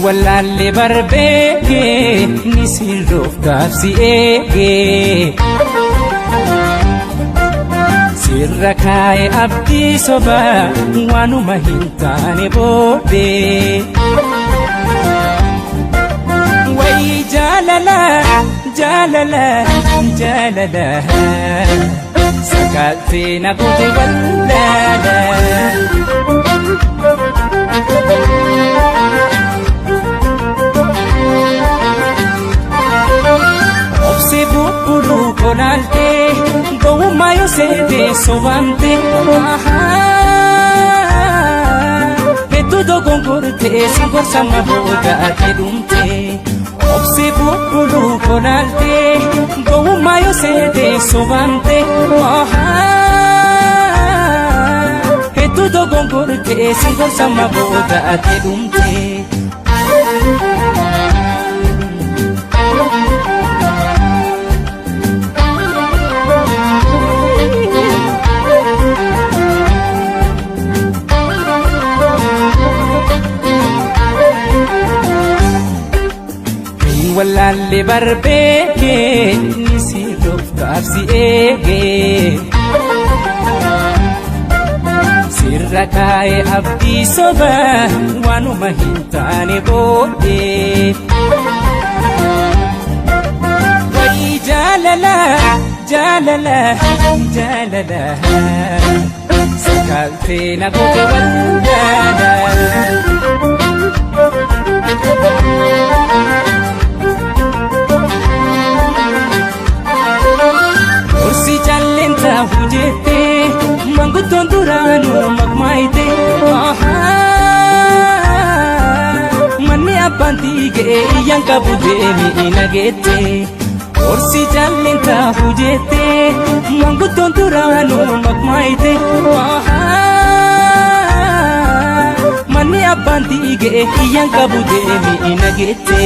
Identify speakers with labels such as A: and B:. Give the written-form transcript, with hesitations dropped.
A: wallalle barbeke ni sirroof gaafsi eege sirra kaa'e abdii soba waanuma hin taane boobe wayi jaalala jaalala jaalala sakaattee na goote wallaala obse bubbulu konalte gowummaa yoo seete sobante hedduu dogongorte si gorsama booda ate dhumte obse bubbulu konalte gowummaa yoo seete sobante hedduu dogongorte si gorsama booda ate dhumte wallalle barbeke ni sirroof gaafsi eege sirra kaa'e abdii soba waanuma hin taane boobe wayi jaalala jaalala jaalala sakaattee na goote wallaala hujete manguton duranu magmaite manni abbantige yanka budemi inagete orsi jallinta hujete manguton duranu magmaite manni abbantige yanka budemi inagete